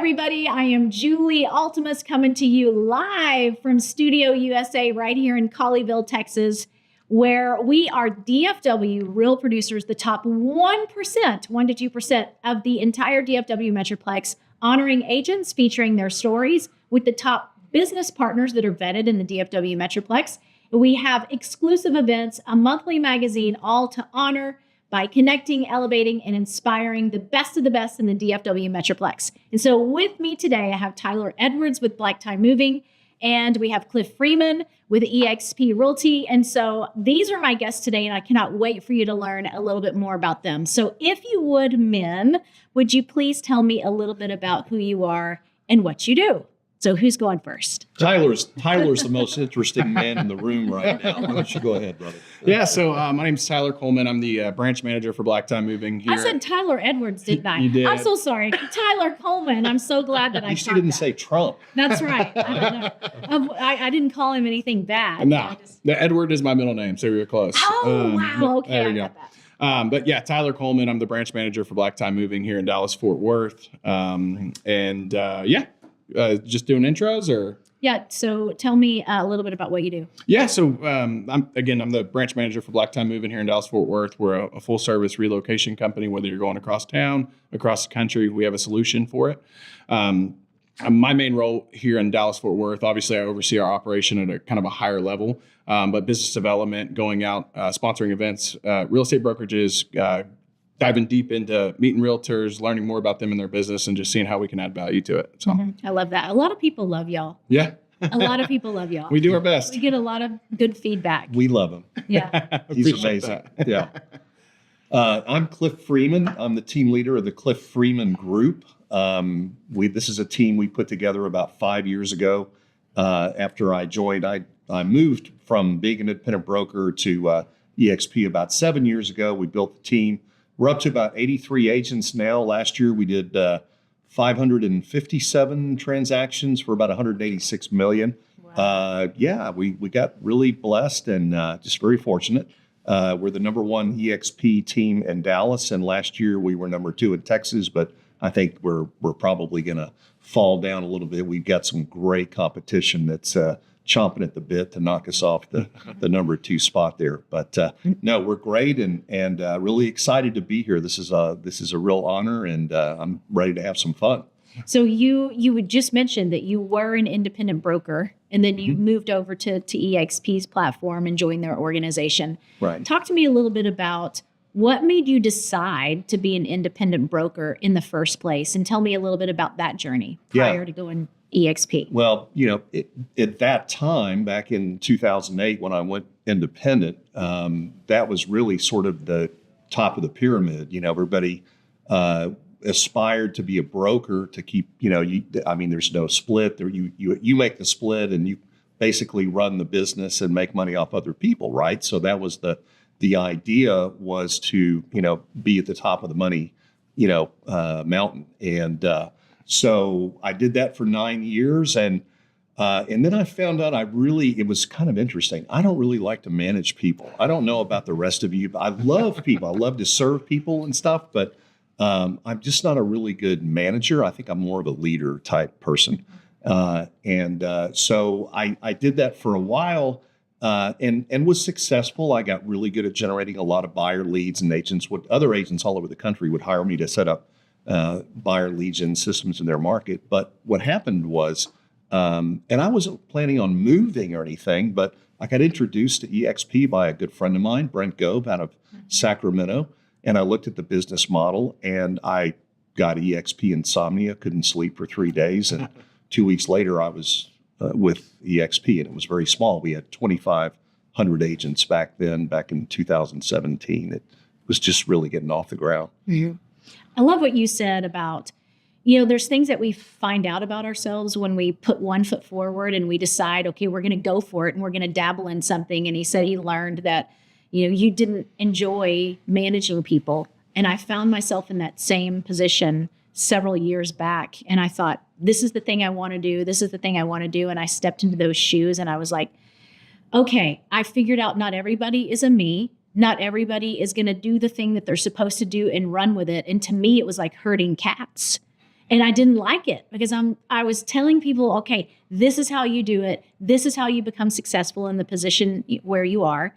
everybody. I am Julie Altemus coming to you live from Studio USA right here in Colleyville, Texas, where we are DFW Real Producers, the top 1%, 1 to 2% of the entire DFW Metroplex, honoring agents, featuring their stories with the top business partners that are vetted in the DFW Metroplex. We have exclusive events, a monthly magazine, all to honor by connecting, elevating, and inspiring the best of the best in the DFW Metroplex. And so with me today, I have Tyler Edwards with Black Tie Moving, and we have Cliff Freeman with eXp Realty. And so these are my guests today, and I cannot wait for you to learn a little bit more about them. So if you would, men, would you please tell me a little bit about who you are and what you do? So who's going first? Tyler's the most interesting man in the room right now. Why don't you go ahead, brother? Yeah, so my name's Tyler Coleman. I'm the branch manager for Black Tie Moving here. I said Tyler Edwards, didn't I? You did. I'm so sorry. Tyler Coleman. I'm so glad that At I least caught you didn't that. say Trump. That's right. I don't know. I didn't call him anything bad. No, the Edward is my middle name, so we were close. Oh, wow. Okay, there I we got go. that. But yeah, Tyler Coleman. I'm the branch manager for Black Tie Moving here in Dallas, Fort Worth. Just doing intros or? Yeah, so tell me a little bit about what you do. Yeah, so I'm the branch manager for Black Tie Moving here in Dallas, Fort Worth. We're a full service relocation company. Whether you're going across town, across the country, we have a solution for it. My main role here in Dallas, Fort Worth, obviously I oversee our operation at a kind of a higher level, but business development, going out, sponsoring events, real estate brokerages, diving deep into meeting realtors, learning more about them and their business, and just seeing how we can add value to it. So I love that. A lot of people love y'all. yeah, A lot of people love y'all. we do our best. We get a lot of good feedback. We love him. Yeah. He's Appreciate amazing. that. Yeah. I'm Cliff Freeman. I'm the team leader of the Cliff Freeman Group. This is a team we put together about 5 years ago. After I joined, I moved from being an independent broker to eXp about 7 years ago. We built the team. We're up to about 83 agents now. Last year we did 557 transactions for about 186 million. Wow. We got really blessed and just very fortunate. We're the number one eXp team in Dallas, and last year we were number 2 in Texas, but I think we're probably going to fall down a little bit. We've got some great competition that's chomping at the bit to knock us off the number 2 spot there. But no, we're great and really excited to be here. This is a real honor, and I'm ready to have some fun. So you would just mention that you were an independent broker, and then you moved over to eXp's platform and joined their organization. Right. Talk to me a little bit about what made you decide to be an independent broker in the first place, and tell me a little bit about that journey prior to going eXp. Well, at that time, back in 2008, when I went independent, that was really sort of the top of the pyramid. Everybody aspired to be a broker to keep, there's no split there. You make the split and you basically run the business and make money off other people, right? So that was the idea was to, be at the top of the money, mountain. And so I did that for 9 years. And then I found out it was kind of interesting. I don't really like to manage people. I don't know about the rest of you, but I love people. I love to serve people and stuff, but I'm just not a really good manager. I think I'm more of a leader type person. So I did that for a while and was successful. I got really good at generating a lot of buyer leads, and other agents all over the country would hire me to set up buyer lead gen systems in their market. But what happened was, and I wasn't planning on moving or anything, but I got introduced to eXp by a good friend of mine, Brent Gove, out of Sacramento. And I looked at the business model, and I got eXp insomnia, couldn't sleep for 3 days. And 2 weeks later, I was with eXp, and it was very small. We had 2,500 agents back in 2017. It was just really getting off the ground. Mm-hmm. I love what you said about, there's things that we find out about ourselves when we put one foot forward and we decide, okay, we're going to go for it and we're going to dabble in something. And he said he learned that, you didn't enjoy managing people. And I found myself in that same position several years back. And I thought, this is the thing I want to do. This is the thing I want to do. And I stepped into those shoes and I was like, okay, I figured out not everybody is a me. Not everybody is going to do the thing that they're supposed to do and run with it. And to me, it was like herding cats. And I didn't like it because I was telling people, okay, this is how you do it. This is how you become successful in the position where you are.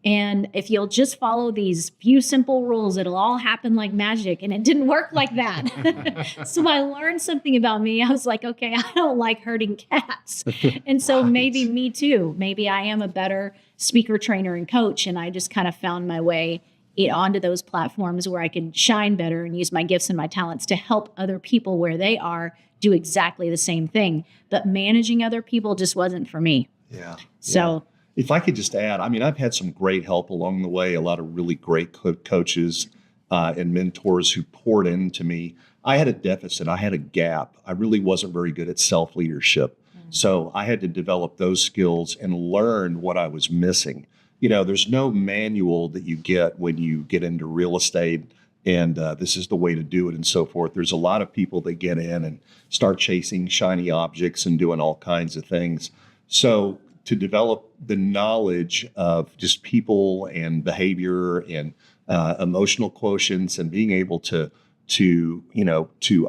And if you'll just follow these few simple rules, it'll all happen like magic. And it didn't work like that. So I learned something about me. I was like, okay, I don't like herding cats. And so maybe me too. Maybe I am a better speaker, trainer, and coach. And I just kind of found my way onto those platforms where I can shine better and use my gifts and my talents to help other people where they are do exactly the same thing. But managing other people just wasn't for me. Yeah. So if I could just add, I mean, I've had some great help along the way, a lot of really great coaches and mentors who poured into me. I had a deficit. I had a gap. I really wasn't very good at self-leadership. So I had to develop those skills and learn what I was missing. You know, there's no manual that you get when you get into real estate and this is the way to do it and so forth. There's a lot of people that get in and start chasing shiny objects and doing all kinds of things. So to develop the knowledge of just people and behavior and emotional quotients and being able to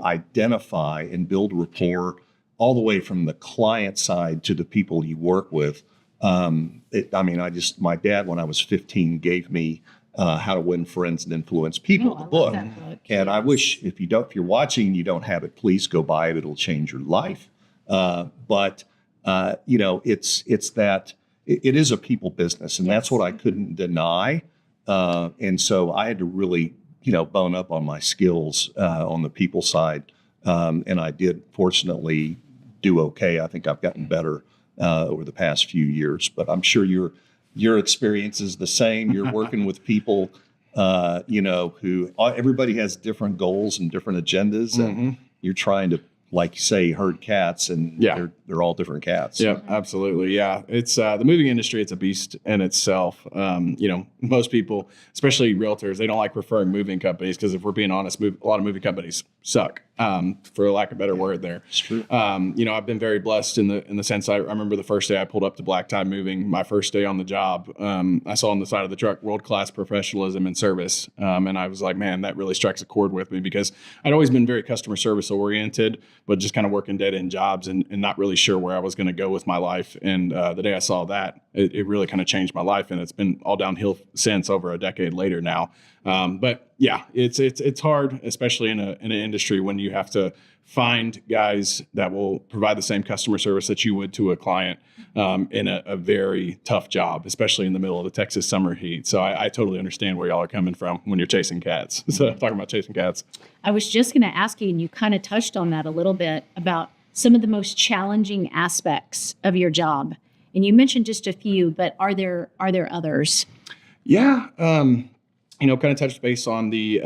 identify and build rapport all the way from the client side to the people you work with. My dad, when I was 15, gave me How to Win Friends and Influence People, the book. And I wish if you're watching and you don't have it, please go buy it. It'll change your life. But it's that it is a people business, and that's what I couldn't deny. And so I had to really, bone up on my skills on the people side. And I did fortunately do okay. I think I've gotten better over the past few years, but I'm sure your experience is the same. You're working with people, who everybody has different goals and different agendas, and you're trying to, like you say, herd cats, and they're all different cats. Yeah, absolutely. Yeah, it's the moving industry. It's a beast in itself. Most people, especially realtors, they don't like referring moving companies because if we're being honest, a lot of moving companies suck. For lack of a better word there. It's true. I've been very blessed in the sense I remember the first day I pulled up to Black Tie Moving, my first day on the job, I saw on the side of the truck, world-class professionalism and service. And I was like, man, that really strikes a chord with me because I'd always been very customer service oriented, but just kind of working dead-end jobs and not really sure where I was going to go with my life. And the day I saw that, it really kind of changed my life. And it's been all downhill since, over a decade later now. But yeah, it's hard, especially in an industry when you have to find guys that will provide the same customer service that you would to a client in a very tough job, especially in the middle of the Texas summer heat. So I totally understand where y'all are coming from when you're chasing cats. So talking about chasing cats. I was just going to ask you, and you kind of touched on that a little bit, about some of the most challenging aspects of your job. And you mentioned just a few, but are there others? Yeah. Kind of touched base on the,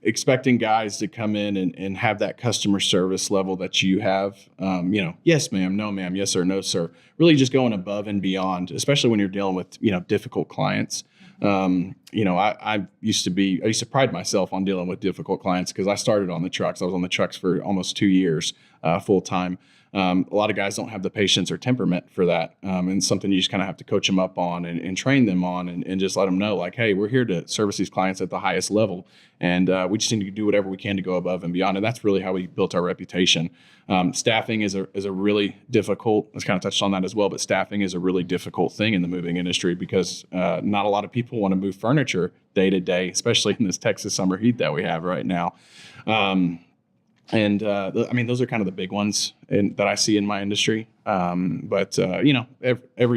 expecting guys to come in and have that customer service level that you have. Yes, ma'am, no, ma'am, yes, sir, no, sir. Really just going above and beyond, especially when you're dealing with, difficult clients. I used to pride myself on dealing with difficult clients because I started on the trucks. I was on the trucks for almost 2 years full time. A lot of guys don't have the patience or temperament for that. And something you just kind of have to coach them up on and train them on and just let them know, like, hey, we're here to service these clients at the highest level. And we just need to do whatever we can to go above and beyond. And that's really how we built our reputation. Staffing is a really difficult, let's kind of touch on that as well, but staffing is a really difficult thing in the moving industry because not a lot of people want to move furniture day to day, especially in this Texas summer heat that we have right now. Those are kind of the big ones that I see in my industry. Every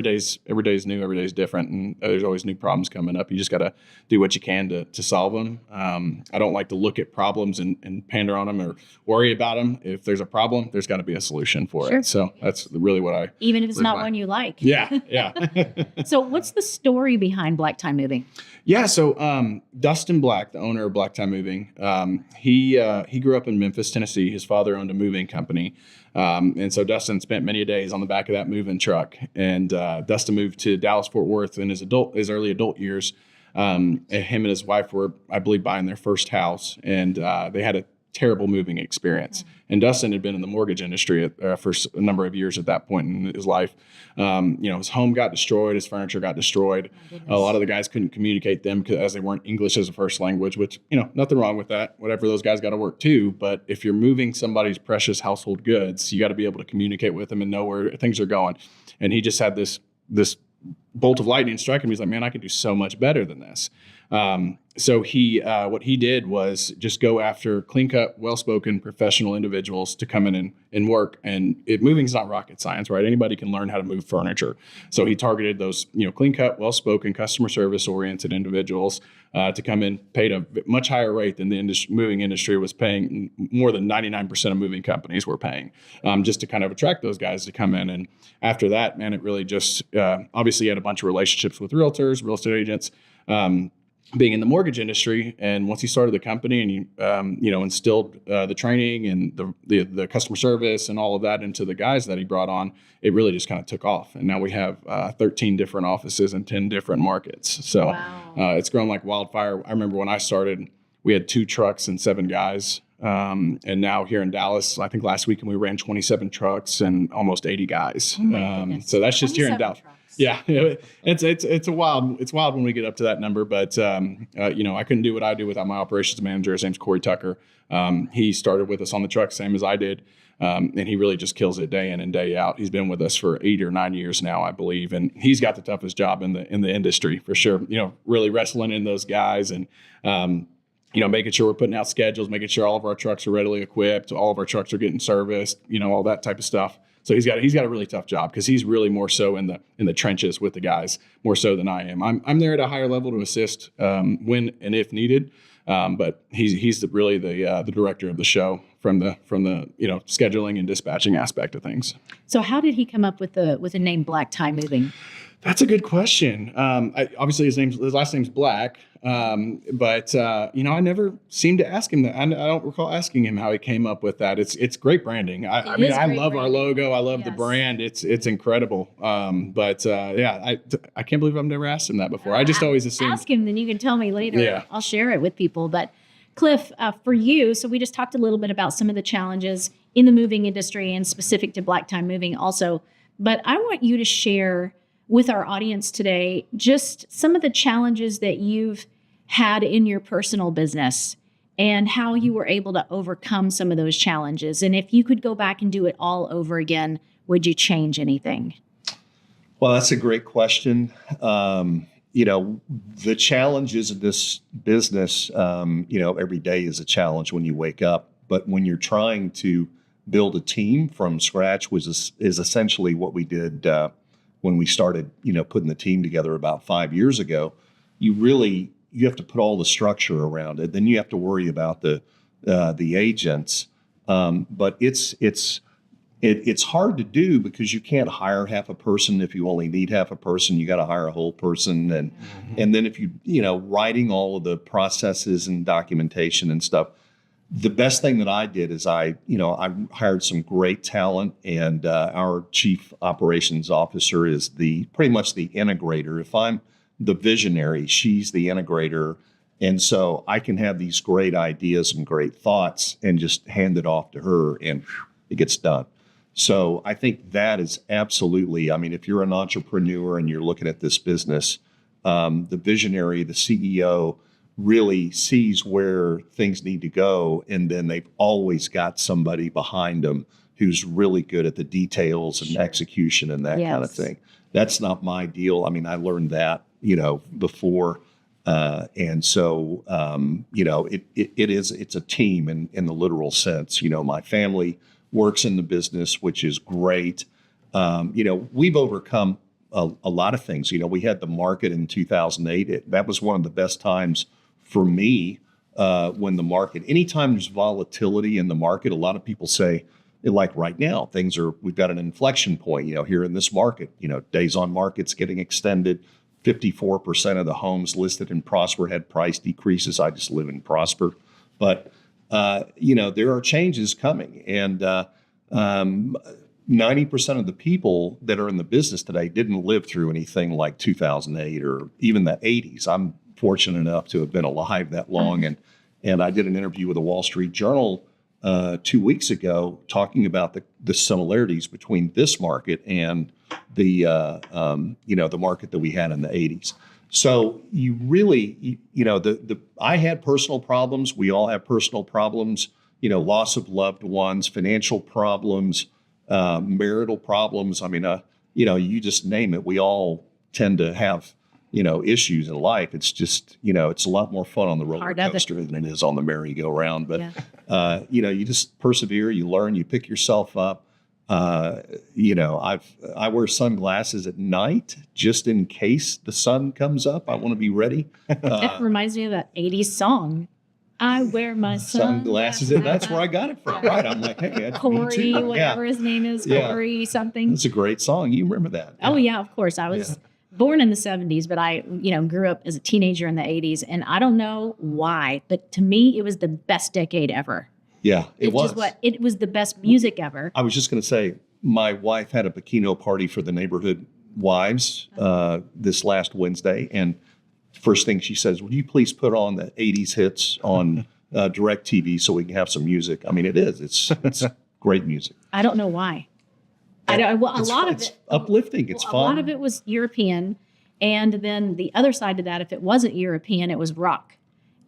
day's new, every day's different, and there's always new problems coming up. You just got to do what you can to solve them. I don't like to look at problems and pander on them or worry about them. If there's a problem, there's got to be a solution for it. So that's really what even if it's not one you like. Yeah. So what's the story behind Black Tie Moving? Yeah, so Dustin Black, the owner of Black Tie Moving, he grew up in Memphis, Tennessee. His father owned a moving company. And so Dustin spent many days on the back of that moving truck. And Dustin moved to Dallas-Fort Worth in his early adult years. And him and his wife were, I believe, buying their first house. And they had a terrible moving experience. And Dustin had been in the mortgage industry for a number of years at that point in his life. His home got destroyed, his furniture got destroyed. A lot of the guys couldn't communicate them as they weren't English as a first language, which, nothing wrong with that. Whatever, those guys got to work too. But if you're moving somebody's precious household goods, you got to be able to communicate with them and know where things are going. And he just had this bolt of lightning strike him. He's like, man, I can do so much better than this. So what he did was just go after clean-cut, well-spoken professional individuals to come in and work. And moving's not rocket science, right? Anybody can learn how to move furniture. So he targeted those, clean-cut, well-spoken, customer service-oriented individuals to come in, paid a much higher rate than the moving industry was paying. More than 99% of moving companies were paying, just to kind of attract those guys to come in. And after that, man, it really just obviously he had a bunch of relationships with realtors, real estate agents. Being in the mortgage industry, and once he started the company and he, instilled the training and the customer service and all of that into the guys that he brought on, it really just kind of took off. And now we have 13 different offices in 10 different markets. So wow. It's grown like wildfire. I remember when I started, we had 2 trucks and 7 guys. And now here in Dallas, I think last weekend we ran 27 trucks and almost 80 guys. So that's just here in Dallas. Trucks. Yeah, it's wild when we get up to that number, but I couldn't do what I do without my operations manager. His name's Corey Tucker. He started with us on the truck, same as I did, and he really just kills it day in and day out. He's been with us for 8 or 9 years now, I believe, and he's got the toughest job in the industry for sure. Really wrestling in those guys and making sure we're putting out schedules, making sure all of our trucks are readily equipped, all of our trucks are getting serviced, all that type of stuff. So he's got a really tough job because he's really more so in the trenches with the guys, more so than I am. I'm there at a higher level to assist when and if needed, but he's really the director of the show from the scheduling and dispatching aspect of things. So how did he come up with the name Black Tie Moving? That's a good question. Obviously his last name's Black, but I never seemed to ask him that. I don't recall asking him how he came up with that. It's great branding. I love our logo. I love the brand. It's incredible. I can't believe I've never asked him that before. I just always assumed. Ask him, then you can tell me later. Yeah. I'll share it with people. But Cliff, for you, so we just talked a little bit about some of the challenges in the moving industry and specific to Black Tie Moving also. But I want you to share with our audience today just some of the challenges that you've had in your personal business and how you were able to overcome some of those challenges. And if you could go back and do it all over again, would you change anything? Well, that's a great question. The challenges of this business, every day is a challenge when you wake up. But when you're trying to build a team from scratch is essentially what we did when we started, putting the team together about 5 years ago. You have to put all the structure around it. Then you have to worry about the agents. But it's hard to do because you can't hire half a person if you only need half a person. You got to hire a whole person, and then if writing all of the processes and documentation and stuff. The best thing that I did is I hired some great talent, and our chief operations officer is pretty much the integrator. If I'm the visionary, she's the integrator. And so I can have these great ideas and great thoughts and just hand it off to her and it gets done. So I think that is absolutely, if you're an entrepreneur and you're looking at this business, the visionary, the CEO, really sees where things need to go, and then they've always got somebody behind them who's really good at the details and execution and that kind of thing. That's not my deal. I learned that before, and so it's a team in the literal sense. My family works in the business, which is great. We've overcome a lot of things. We had the market in 2008. That was one of the best times for me, when the market, anytime there's volatility in the market, a lot of people say, like right now, we've got an inflection point, here in this market, days on market's getting extended. 54% of the homes listed in Prosper had price decreases. I just live in Prosper. But, there are changes coming. And 90% of the people that are in the business today didn't live through anything like 2008 or even the 80s. I'm fortunate enough to have been alive that long, And I did an interview with the Wall Street Journal 2 weeks ago talking about the similarities between this market and the the market that we had in the 80s. So you really, I had personal problems. We all have personal problems, loss of loved ones, financial problems, marital problems. I mean, you just name it. We all tend to have, issues in life. It's just, it's a lot more fun on the roller coaster than it is on the merry-go-round. But, you just persevere, you learn, you pick yourself up. I wear sunglasses at night just in case the sun comes up. I want to be ready. It reminds me of that 80s song. I wear my sunglasses. That's where I got it from. Right. I'm like, hey, Corey, whatever his name is, Corey something. It's a great song. You remember that? Oh, yeah, of course. I was born in the 70s, but I, grew up as a teenager in the 80s. And I don't know why, but to me, it was the best decade ever. Yeah, it was. It was the best music ever. I was just going to say, my wife had a bikini party for the neighborhood wives this last Wednesday. And first thing she says, would you please put on the 80s hits on direct TV so we can have some music? I mean, it's great music. I don't know why. It's uplifting. It's fun. A lot of it was European. And then the other side to that, if it wasn't European, it was rock.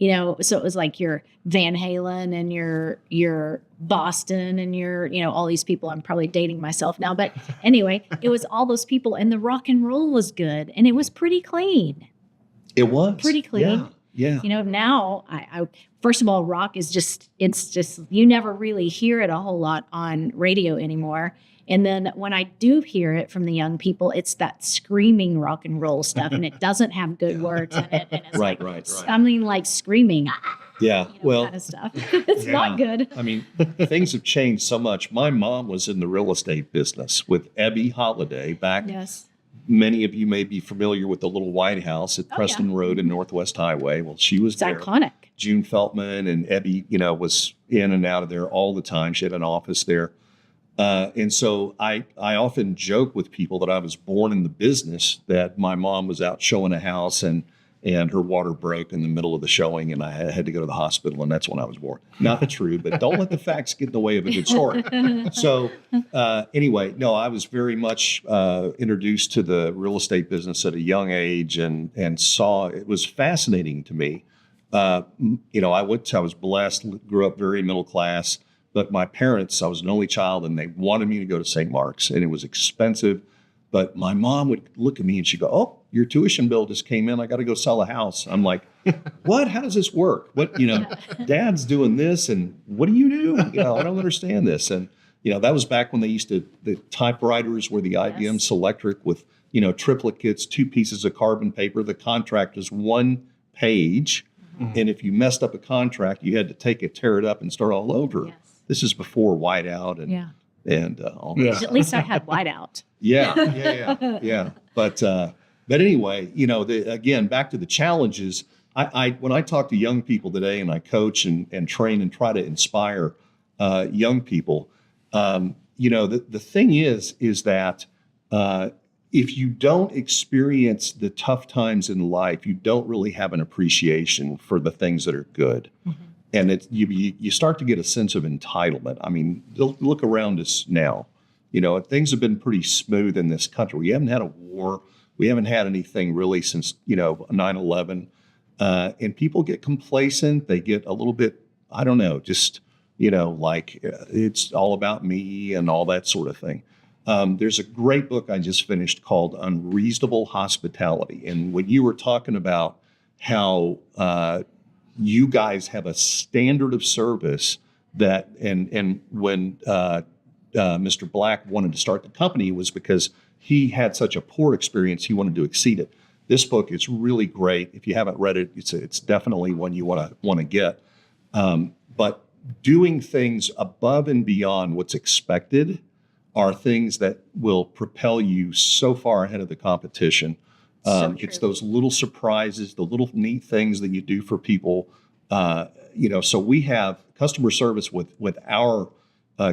So it was like your Van Halen and your Boston and your, all these people. I'm probably dating myself now. But anyway, it was all those people. And the rock and roll was good. And it was pretty clean. It was. Pretty clean. Yeah. Now, I first of all, rock is it's just, you never really hear it a whole lot on radio anymore. And then when I do hear it from the young people, it's that screaming rock and roll stuff, and it doesn't have good words in it. And it's right. something like screaming. Yeah, kind of stuff. It's not good. I mean, things have changed so much. My mom was in the real estate business with Ebby Holiday back. Yes. Many of you may be familiar with the little White House at Preston Road and Northwest Highway. Well, she was there. It's iconic. June Feltman and Ebby, was in and out of there all the time. She had an office there. And so I often joke with people that I was born in the business, that my mom was out showing a house and her water broke in the middle of the showing and I had to go to the hospital, and that's when I was born. Not true, but don't let the facts get in the way of a good story. So anyway, no, I was very much introduced to the real estate business at a young age and saw it was fascinating to me. I was blessed, grew up very middle class. But my parents, I was an only child, and they wanted me to go to St. Mark's, and it was expensive. But my mom would look at me and she'd go, "Oh, your tuition bill just came in. I got to go sell a house." I'm like, "What? How does this work? What, Dad's doing this, and what do you do? I don't understand this." And that was back when they used to, the typewriters were the IBM Selectric with triplicates, 2 pieces of carbon paper. The contract was 1 page, and if you messed up a contract, you had to take it, tear it up, and start all over. Yes. This is before whiteout and all that. At least I had whiteout. Yeah. But anyway, again, back to the challenges. I when I talk to young people today, and I coach and train and try to inspire young people, the thing is that if you don't experience the tough times in life, you don't really have an appreciation for the things that are good. Mm-hmm. And you start to get a sense of entitlement. I mean, look around us now. Things have been pretty smooth in this country. We haven't had a war. We haven't had anything really since, 9/11. And people get complacent. They get a little bit, I don't know, just, like it's all about me and all that sort of thing. There's a great book I just finished called Unreasonable Hospitality. And when you were talking about how you guys have a standard of service that, and when Mr. Black wanted to start the company, was because he had such a poor experience, he wanted to exceed it. This book is really great. If you haven't read it, it's definitely one you want to get. But doing things above and beyond what's expected are things that will propel you so far ahead of the competition. It's those little surprises, the little neat things that you do for people. So we have customer service with our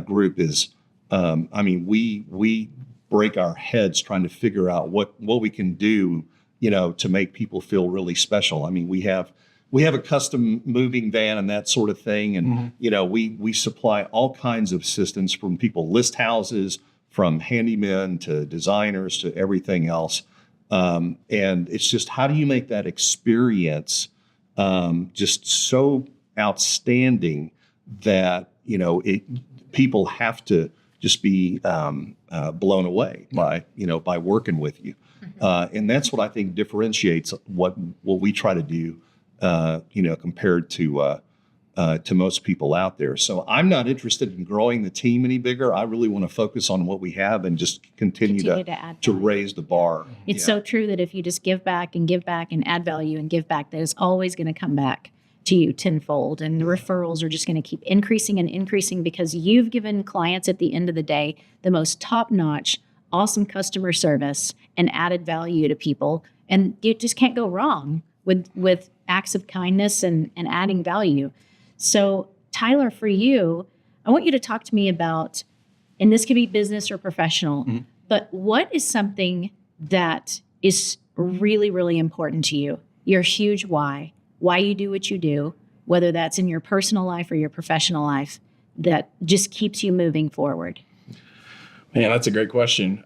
group is, we break our heads trying to figure out what we can do, to make people feel really special. I mean, we have we have a custom moving van and that sort of thing. And, we supply all kinds of assistance from people list houses, from handymen to designers to everything else. And it's just, how do you make that experience just so outstanding that, people have to just be blown away by working with you. And that's what I think differentiates what we try to do, compared to most people out there. So I'm not interested in growing the team any bigger. I really want to focus on what we have and just continue to raise the bar. It's so true that if you just give back and add value and give back, that is always going to come back to you tenfold. And the referrals are just going to keep increasing and increasing because you've given clients at the end of the day the most top-notch, awesome customer service and added value to people. And you just can't go wrong with acts of kindness and adding value. So Tyler, for you, I want you to talk to me about, and this could be business or professional, but what is something that is really, really important to you? Your huge why you do what you do, whether that's in your personal life or your professional life, that just keeps you moving forward? Man, that's a great question.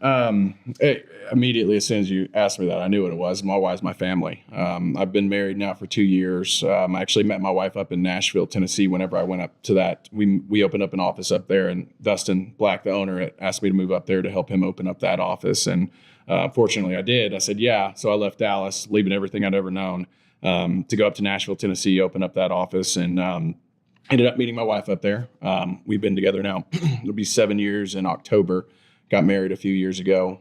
Immediately, as soon as you asked me that, I knew what it was. My wife's my family. I've been married now for 2 years. I actually met my wife up in Nashville, Tennessee. Whenever I went up to that, we opened up an office up there, and Dustin Black, the owner, asked me to move up there to help him open up that office. And fortunately, I did. I said, yeah. So I left Dallas, leaving everything I'd ever known, to go up to Nashville, Tennessee, open up that office, and ended up meeting my wife up there. We've been together now. It'll be 7 years in October. Got married a few years ago.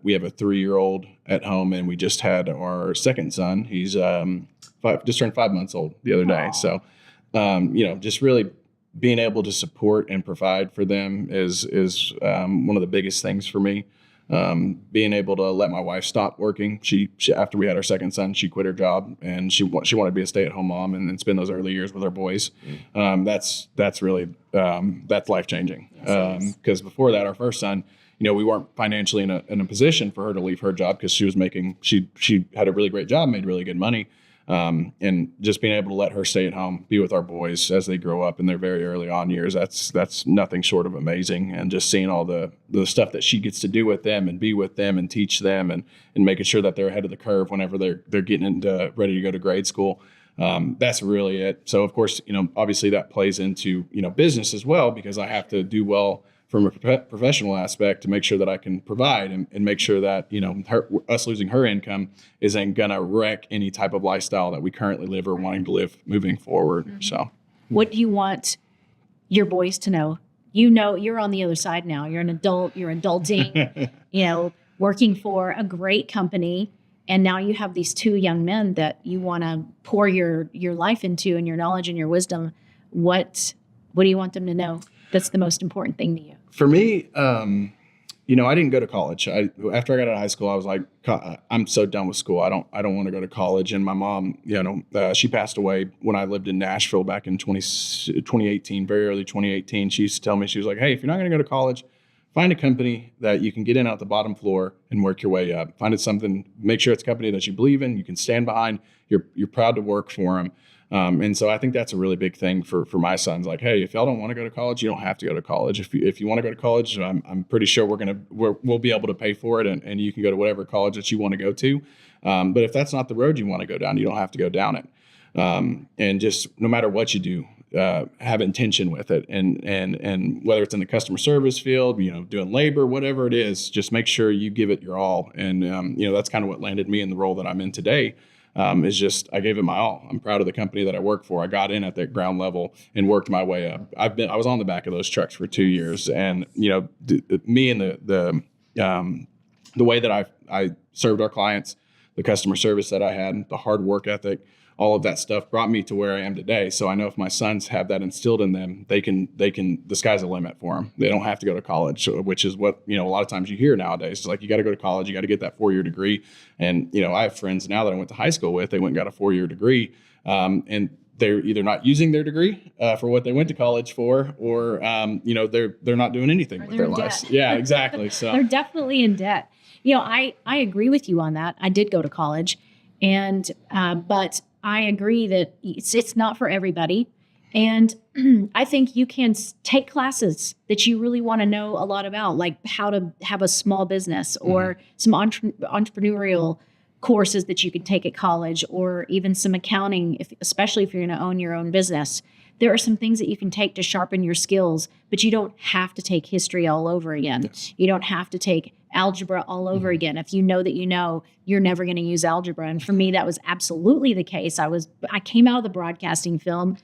We have a 3-year-old at home, and we just had our second son. He's just turned 5 months old the other day. So, just really being able to support and provide for them is one of the biggest things for me. Being able to let my wife stop working. She after we had our second son, she quit her job, and she wanted to be a stay-at-home mom and spend those early years with our boys. That's really that's life-changing. Because before that, our first son, we weren't financially in a position for her to leave her job because she had a really great job, made really good money. And just being able to let her stay at home, be with our boys as they grow up in their very early on years, that's nothing short of amazing. And just seeing all the stuff that she gets to do with them and be with them and teach them and making sure that they're ahead of the curve whenever they're getting ready to go to grade school. That's really it. So of course, obviously that plays into, business as well, because I have to do well from a professional aspect to make sure that I can provide and make sure that, us losing her income isn't going to wreck any type of lifestyle that we currently live or wanting to live moving forward. Mm-hmm. So what do you want your boys to know? You're on the other side now. You're an adult, you're adulting, working for a great company. And now you have these 2 young men that you want to pour your life into and your knowledge and your wisdom. What do you want them to know? That's the most important thing to you. For me, I didn't go to college. After I got out of high school, I was like, I'm so done with school. I don't want to go to college. And my mom, she passed away when I lived in Nashville back in 2018, very early 2018. She used to tell me, she was like, hey, if you're not going to go to college, find a company that you can get in out the bottom floor and work your way up. Find it something, make sure it's a company that you believe in, you can stand behind, you're proud to work for them. And so I think that's a really big thing for my sons. Like, hey, if y'all don't want to go to college, you don't have to go to college. If you want to go to college, I'm pretty sure we'll be able to pay for it, and you can go to whatever college that you want to go to. But if that's not the road you want to go down, you don't have to go down it. And just no matter what you do, have intention with it, and whether it's in the customer service field, doing labor, whatever it is, just make sure you give it your all. And that's kind of what landed me in the role that I'm in today. Is just, I gave it my all. I'm proud of the company that I work for. I got in at that ground level and worked my way up. I was on the back of those trucks for 2 years, and me and the way that I served our clients, the customer service that I had, the hard work ethic, all of that stuff brought me to where I am today. So I know if my sons have that instilled in them, they can, the sky's the limit for them. They don't have to go to college, which is what, a lot of times you hear nowadays. It's like, you got to go to college, you got to get that 4-year degree. And, I have friends now that I went to high school with, they went and got a 4-year degree. And they're either not using their degree for what they went to college for, or, they're not doing anything with their lives. Yeah, exactly. So they're definitely in debt. I agree with you on that. I did go to college, and, but I agree that it's not for everybody. And I think you can take classes that you really want to know a lot about, like how to have a small business or some entrepreneurial courses that you could take at college, or even some accounting, especially if you're going to own your own business. There are some things that you can take to sharpen your skills, but you don't have to take history all over again. Yes. You don't have to take algebra all over again. If you know that you're never going to use algebra. And for me, that was absolutely the case. I came out of the broadcasting field.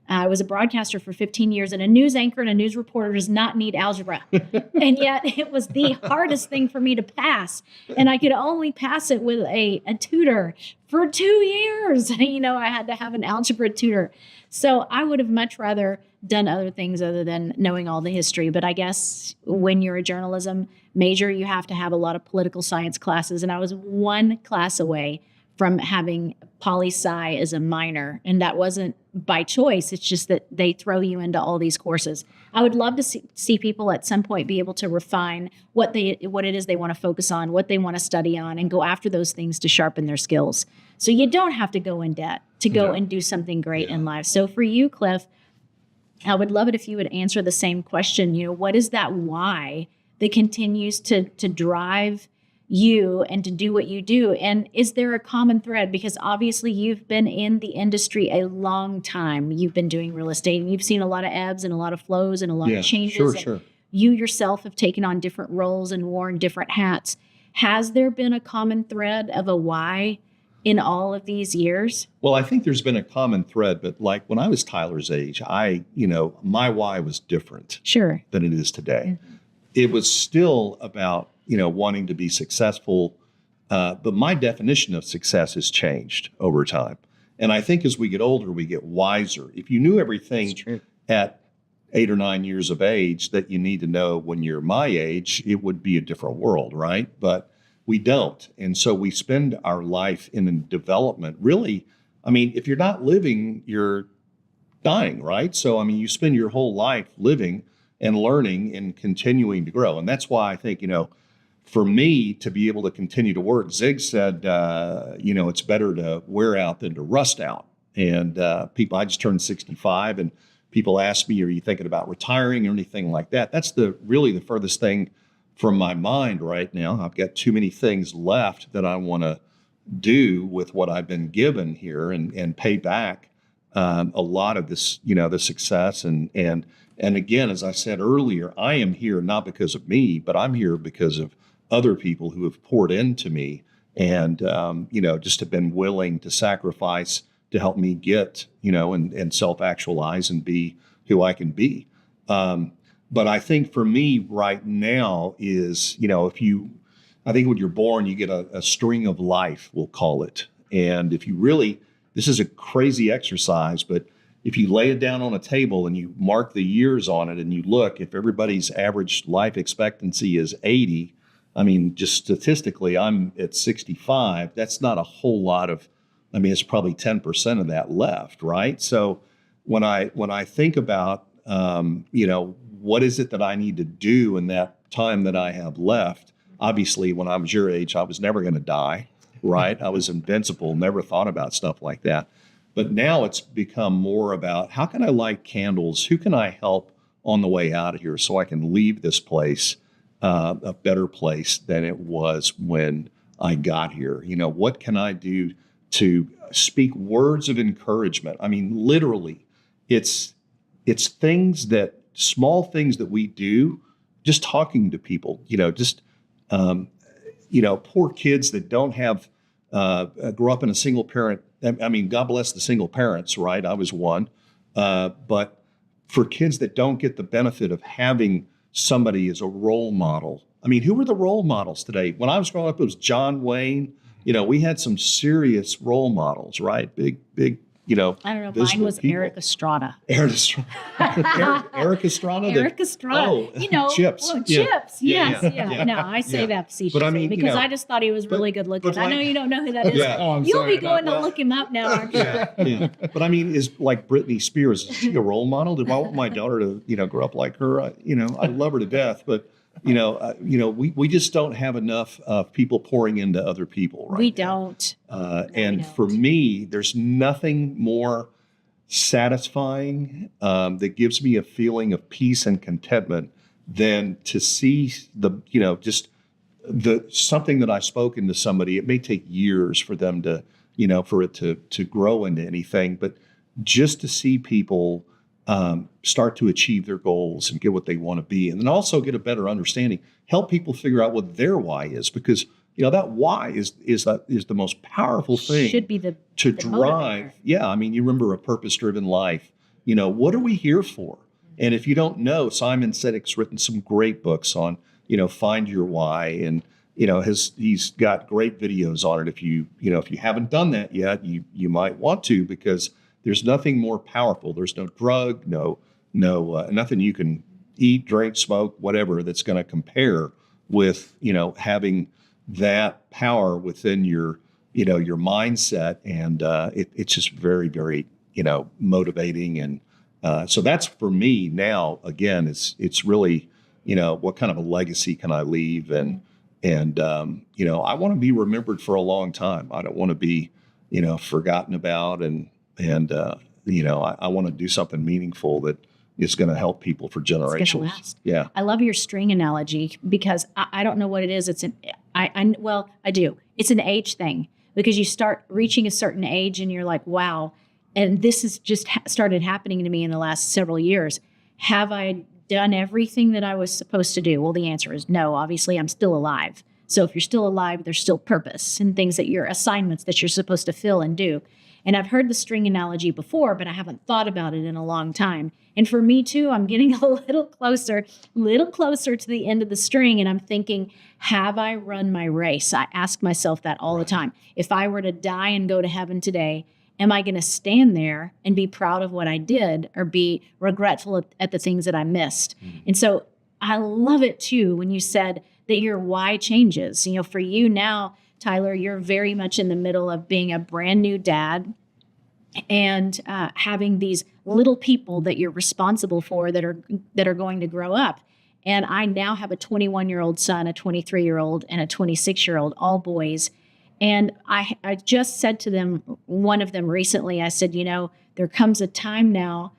I was a broadcaster for 15 years, and a news anchor and a news reporter does not need algebra. And yet it was the hardest thing for me to pass. And I could only pass it with a tutor for 2 years. I had to have an algebra tutor. So I would have much rather done other things other than knowing all the history. But I guess when you're a journalism major, you have to have a lot of political science classes. And I was one class away from having poli-sci as a minor. And that wasn't by choice. It's just that they throw you into all these courses. I would love to see people at some point be able to refine what it is they want to focus on, what they want to study on, and go after those things to sharpen their skills. So you don't have to go in debt to go and do something great in life. So for you, Cliff, I would love it if you would answer the same question. What is that why that continues to drive you and to do what you do? And is there a common thread? Because obviously you've been in the industry a long time. You've been doing real estate, and you've seen a lot of ebbs and a lot of flows and a lot of changes. Sure. You yourself have taken on different roles and worn different hats. Has there been a common thread of a why in all of these years? Well, I think there's been a common thread, but like when I was Tyler's age, my why was different than it is today. Mm-hmm. It was still about, wanting to be successful. But my definition of success has changed over time. And I think as we get older, we get wiser. If you knew everything at 8 or 9 years of age that you need to know when you're my age, it would be a different world, right? But we don't. And so we spend our life in development. Really, if you're not living, you're dying, right? So, you spend your whole life living and learning and continuing to grow. And that's why I think, for me to be able to continue to work, Zig said, it's better to wear out than to rust out. And I just turned 65, and people ask me, are you thinking about retiring or anything like that? That's really the furthest thing from my mind right now. I've got too many things left that I want to do with what I've been given here and pay back a lot of this, the success. And again, as I said earlier, I am here not because of me, but I'm here because of other people who have poured into me and, just have been willing to sacrifice to help me get, and self-actualize and be who I can be. But I think for me right now is, I think when you're born, you get a string of life, we'll call it. And if you really, this is a crazy exercise, but if you lay it down on a table and you mark the years on it and you look, if everybody's average life expectancy is 80, just statistically, I'm at 65. That's not a whole lot of, it's probably 10% of that left, right? So when I think about, what is it that I need to do in that time that I have left? Obviously, when I was your age, I was never going to die, right? I was invincible, never thought about stuff like that. But now it's become more about how can I light candles? Who can I help on the way out of here so I can leave this place a better place than it was when I got here? What can I do to speak words of encouragement? Literally, it's small things that we do, just talking to people, poor kids that don't have, grow up in a single parent. God bless the single parents, right? I was one. But for kids that don't get the benefit of having somebody as a role model, who were the role models today? When I was growing up, it was John Wayne. We had some serious role models, right? Big, I don't know. Mine was people. Eric Estrada. Eric Estrada. Eric Estrada. Oh, Chips. Well, Chips. Yes. Yeah. No, I say that facetiously because I just thought he was really good looking. I know you don't know who that is. Yeah. Oh, You'll be going to look him up now, aren't you? Yeah. But is like Britney Spears, is she a role model? Do I want my daughter to, grow up like her? I love her to death, but We just don't have enough people pouring into other people right We now. don't. And we for don't. me, there's nothing more satisfying that gives me a feeling of peace and contentment than to see something that I spoke into somebody. It may take years for them to, for it to grow into anything, but just to see people start to achieve their goals and get what they want to be, and then also get a better understanding, help people figure out what their why is, because that why is the most powerful thing. Should be the drive. motivator. Yeah, I mean, you remember A Purpose-Driven Life. What are we here for? And if you don't know, Simon Sinek's written some great books on find your why, and he's got great videos on it. If you haven't done that yet, you might want to, because there's nothing more powerful. There's no drug, no nothing you can eat, drink, smoke, whatever, that's going to compare with having that power within your mindset, and it's just very, very motivating. And so that's for me now. Again, it's really what kind of a legacy can I leave, and I want to be remembered for a long time. I don't want to be forgotten about, and I want to do something meaningful that is going to help people for generations. It's gonna last. Yeah. I love your string analogy, because I don't know what it is. I do. It's an age thing, because you start reaching a certain age and you're like, wow. And this has just started happening to me in the last several years. Have I done everything that I was supposed to do? Well, the answer is no. Obviously, I'm still alive. So if you're still alive, there's still purpose and things that your assignments that you're supposed to fill and do. And I've heard the string analogy before, but I haven't thought about it in a long time. And for me too, I'm getting a little closer to the end of the string. And I'm thinking, have I run my race? I ask myself that all the time. If I were to die and go to heaven today, am I going to stand there and be proud of what I did, or be regretful at the things that I missed? Mm-hmm. And so I love it too when you said that your why changes. For you now, Tyler, you're very much in the middle of being a brand new dad, and having these little people that you're responsible for that are going to grow up. And I now have a 21-year-old son, a 23-year-old, and a 26-year-old, all boys. And I just said to them, one of them recently, I said, there comes a time now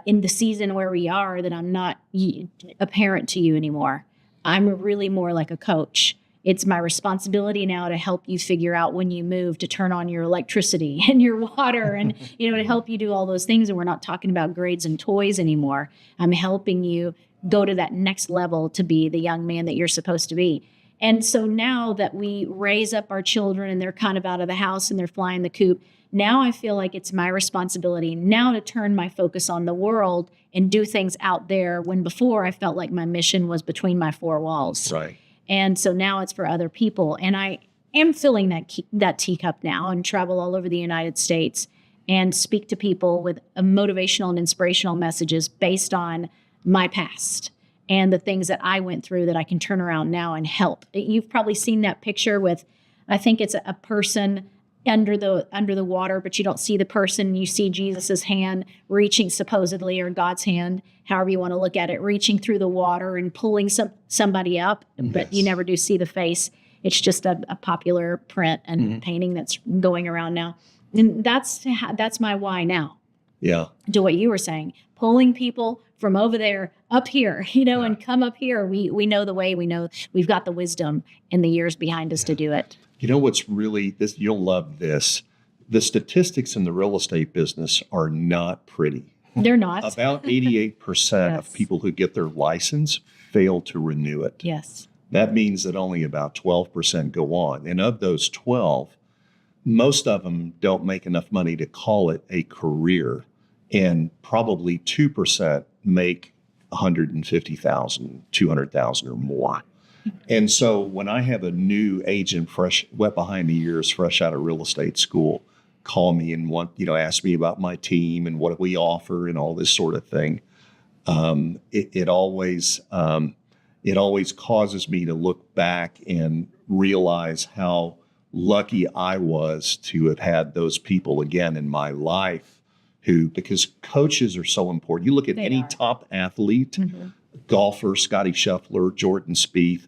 in the season where we are that I'm not a parent to you anymore. I'm really more like a coach. It's my responsibility now to help you figure out when you move to turn on your electricity and your water, and to help you do all those things. And we're not talking about grades and toys anymore. I'm helping you go to that next level to be the young man that you're supposed to be. And so now that we raise up our children and they're kind of out of the house and they're flying the coop, now I feel like it's my responsibility now to turn my focus on the world and do things out there, when before I felt like my mission was between my four walls. Right. And so now it's for other people. And I am filling that teacup now, and travel all over the United States and speak to people with motivational and inspirational messages based on my past and the things that I went through that I can turn around now and help. You've probably seen that picture with, I think it's a person under the water, but you don't see the person. You see Jesus's hand reaching, supposedly, or God's hand, however you want to look at it, reaching through the water and pulling somebody up, but you never do see the face. It's just a popular print and painting that's going around now. And that's my why now. Yeah. To what you were saying, pulling people from over there up here, and come up here. We know the way. We know we've got the wisdom and the years behind us to do it. What's really this? You'll love this. The statistics in the real estate business are not pretty. They're not. About 88% of people who get their license fail to renew it. Yes. That means that only about 12% go on. And of those 12, most of them don't make enough money to call it a career. And probably 2% make $150,000, $200,000 or more. And so when I have a new agent, wet behind the ears, fresh out of real estate school, call me and ask me about my team and what we offer and all this sort of thing, it always causes me to look back and realize how lucky I was to have had those people again in my life, because coaches are so important. You look at any top athlete, golfers, Scotty Scheffler, Jordan Spieth,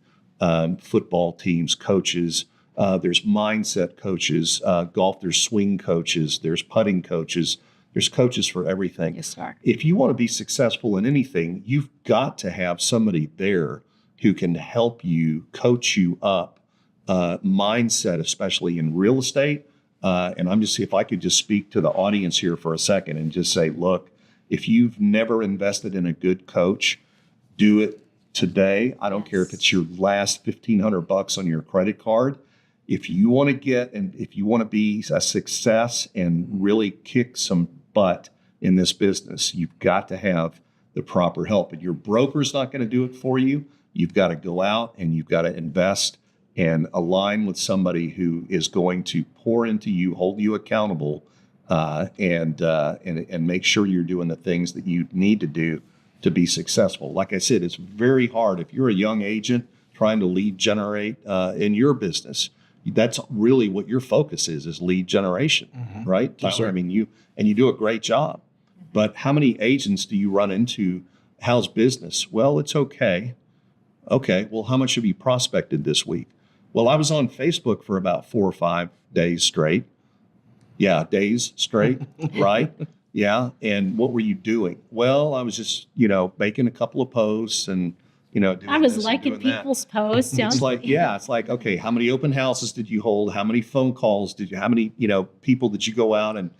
football teams, coaches. There's mindset coaches, golf. There's swing coaches. There's putting coaches. There's coaches for everything. Yes, sir. If you want to be successful in anything, you've got to have somebody there who can help you, coach you up, mindset, especially in real estate. And if I could just speak to the audience here for a second and just say, look, if you've never invested in a good coach, do it today. I don't care if it's your last $1,500 on your credit card. If you want to if you want to be a success and really kick some butt in this business, you've got to have the proper help. And your broker's not going to do it for you. You've got to go out and you've got to invest and align with somebody who is going to pour into you, hold you accountable, and make sure you're doing the things that you need to do to be successful. Like I said, it's very hard if you're a young agent trying to lead generate in your business. That's really what your focus is lead generation, right? Yes, sir. I mean, you do a great job, but how many agents do you run into? How's business? Well, it's okay. Okay, well, how much have you prospected this week? Well, I was on Facebook for about 4 or 5 days straight. Yeah, days straight, right? Yeah, and what were you doing? Well, I was just, making a couple of posts and, doing I was this and liking doing that. people's posts. It's like, okay, how many open houses did you hold? How many phone calls did you? How many, people did you go out and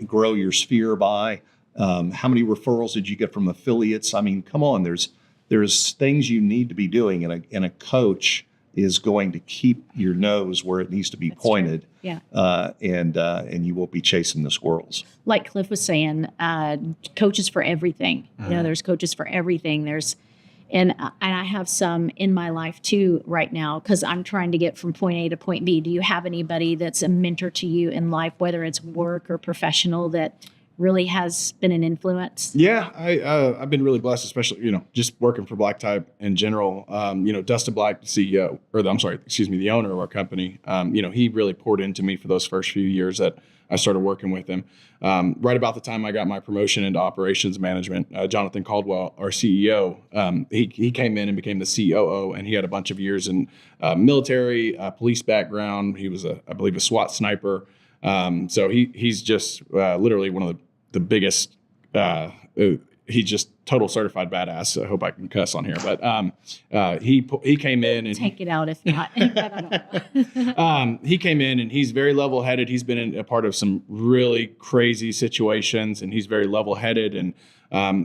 grow your sphere by? How many referrals did you get from affiliates? I mean, come on, there's things you need to be doing, and a coach is going to keep your nose where it needs to be pointed. True. Yeah. And you won't be chasing the squirrels. Like Cliff was saying, coaches for everything. There's coaches for everything. And I have some in my life too right now, because I'm trying to get from point A to point B. Do you have anybody that's a mentor to you in life, whether it's work or professional, that really has been an influence? Yeah, I've been really blessed, especially, just working for Black Type in general. Dustin Black, the owner of our company, he really poured into me for those first few years that I started working with him. Right about the time I got my promotion into operations management, Jonathan Caldwell, our CEO, he came in and became the COO, and he had a bunch of years in military, police background. He was, I believe, a SWAT sniper. So he's just literally one of the biggest, he's just total certified badass. I hope I can cuss on here, but he came in and take it out if not. he came in and he's very level-headed. He's been a part of some really crazy situations, and he's very level-headed, and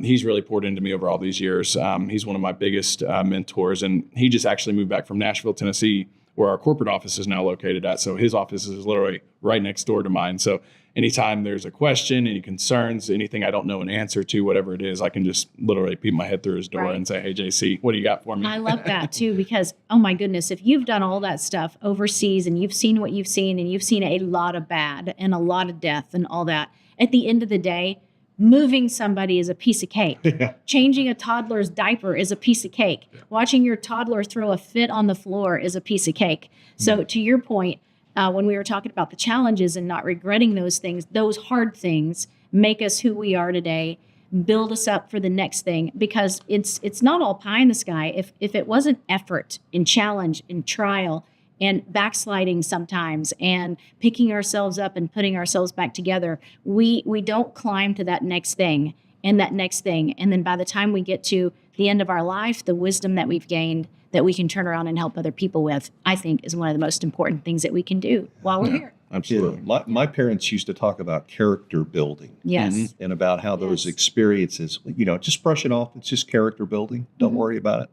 he's really poured into me over all these years. He's one of my biggest mentors, and he just actually moved back from Nashville, Tennessee, where our corporate office is now located at. So his office is literally right next door to mine. So anytime there's a question, any concerns, anything I don't know an answer to, whatever it is, I can just literally peep my head through his door and say, hey, JC, what do you got for me? I love that too, because, oh my goodness, if you've done all that stuff overseas and you've seen what you've seen, and you've seen a lot of bad and a lot of death and all that, at the end of the day, moving somebody is a piece of cake. Yeah. Changing a toddler's diaper is a piece of cake. Yeah. Watching your toddler throw a fit on the floor is a piece of cake. So to your point, when we were talking about the challenges and not regretting those things, those hard things make us who we are today, build us up for the next thing, because it's not all pie in the sky. If it wasn't effort and challenge and trial and backsliding sometimes and picking ourselves up and putting ourselves back together, we don't climb to that next thing and that next thing. And then by the time we get to the end of our life, the wisdom that we've gained that we can turn around and help other people with, I think is one of the most important things that we can do while we're here. Absolutely. Yeah. My parents used to talk about character building. Yes. And about how those experiences, just brush it off. It's just character building. Don't worry about it.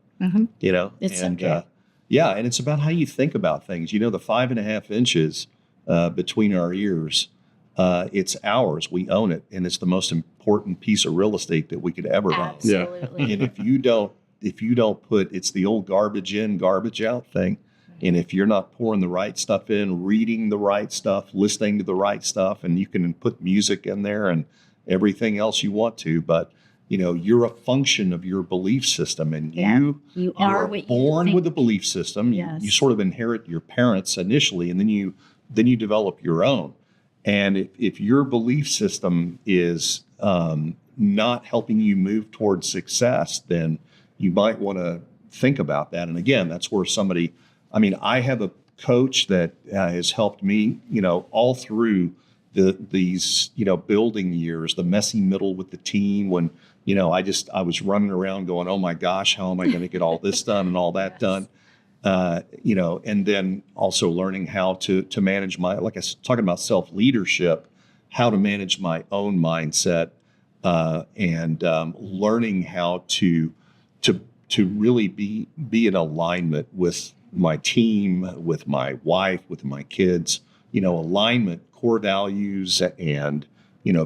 It's and okay. and it's about how you think about things. The 5.5 inches between our ears, it's ours. We own it, and it's the most important piece of real estate that we could ever own. Absolutely. And if you don't put, it's the old garbage in, garbage out thing. And if you're not pouring the right stuff in, reading the right stuff, listening to the right stuff, and you can put music in there and everything else you want to, but you're a function of your belief system, and you are born with a belief system. Yes. You sort of inherit your parents initially, and then you develop your own. And if your belief system is not helping you move towards success, then you might want to think about that. And again, that's where I have a coach that has helped me, all through these building years, the messy middle with the team when, I was running around going, oh my gosh, how am I going to get all this done and all that done? And then also learning how to manage like I was talking about self-leadership, how to manage my own mindset, and learning how to really be in alignment with my team, with my wife, with my kids, alignment, core values, and,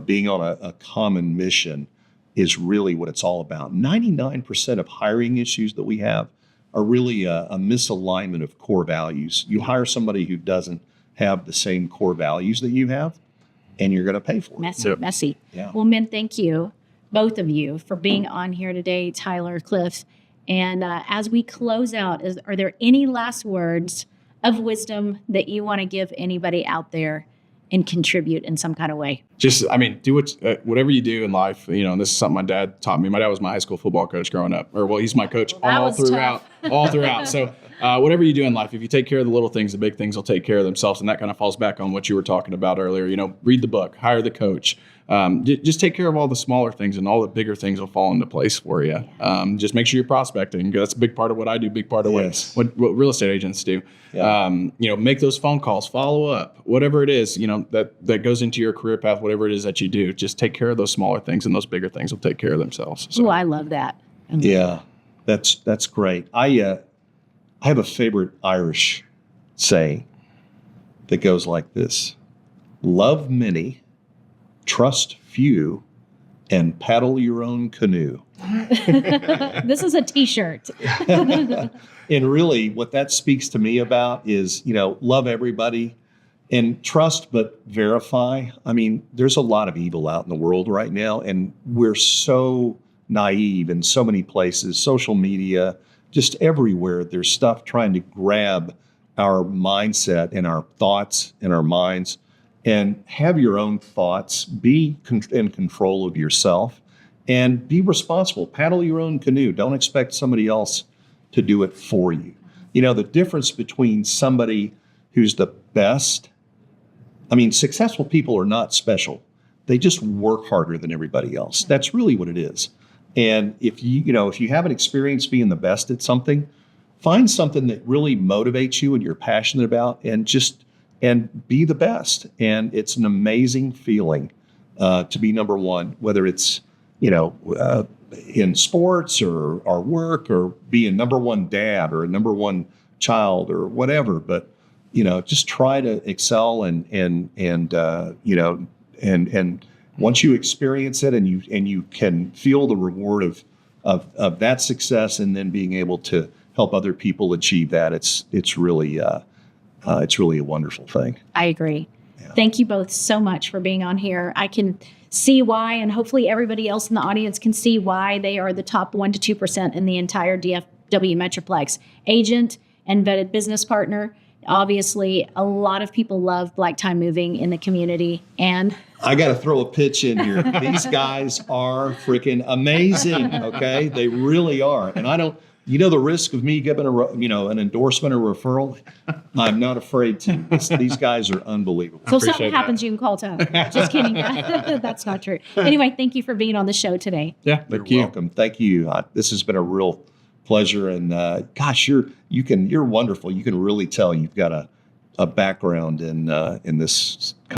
being on a common mission is really what it's all about. 99% of hiring issues that we have are really a misalignment of core values. You hire somebody who doesn't have the same core values that you have, and you're going to pay for it. Messy. Yeah. Well, men, thank you, both of you, for being on here today, Tyler, Cliff. And as we close out, are there any last words of wisdom that you want to give anybody out there and contribute in some kind of way? Just, do whatever you do in life, and this is something my dad taught me. My dad was my high school football coach growing up, he's my coach all throughout. So whatever you do in life, if you take care of the little things, the big things will take care of themselves. And that kind of falls back on what you were talking about earlier. Read the book, hire the coach. Just take care of all the smaller things, and all the bigger things will fall into place for you. Just make sure you're prospecting. That's a big part of what I do, big part of what real estate agents do. Yeah. Make those phone calls, follow up, whatever it is, that goes into your career path, whatever it is that you do. Just take care of those smaller things, and those bigger things will take care of themselves. So. Oh, I love that. Yeah, that's great. I have a favorite Irish saying that goes like this: love many, trust few, and paddle your own canoe. This is a t-shirt. And really what that speaks to me about is, love everybody and trust, but verify. There's a lot of evil out in the world right now, and we're so naive in so many places, social media, just everywhere. There's stuff trying to grab our mindset and our thoughts and our minds. And have your own thoughts, be in control of yourself, and be responsible. Paddle your own canoe. Don't expect somebody else to do it for you. The difference between somebody who's the best, successful people are not special. They just work harder than everybody else. That's really what it is. And if you haven't experienced being the best at something, find something that really motivates you and you're passionate about, and be the best. And it's an amazing feeling to be number one, whether it's, in sports or work, or be a number one dad or a number one child or whatever. But, just try to excel and once you experience it and you can feel the reward of that success, and then being able to help other people achieve that, it's really a wonderful thing. I agree. Yeah. Thank you both so much for being on here. I can see why, and hopefully everybody else in the audience can see why they are the top 1% to 2% in the entire DFW Metroplex. Agent and vetted business partner. Obviously, a lot of people love Black Time Moving in the community. And I got to throw a pitch in here. These guys are freaking amazing. Okay. They really are. And I don't, the risk of me giving an endorsement or referral, I'm not afraid to. These guys are unbelievable. So if something happens, you can call Tyler. Just kidding. That's not true. Anyway, thank you for being on the show today. Yeah, you're welcome. Thank you. This has been a real pleasure. And gosh, you're wonderful. You can really tell you've got a background in this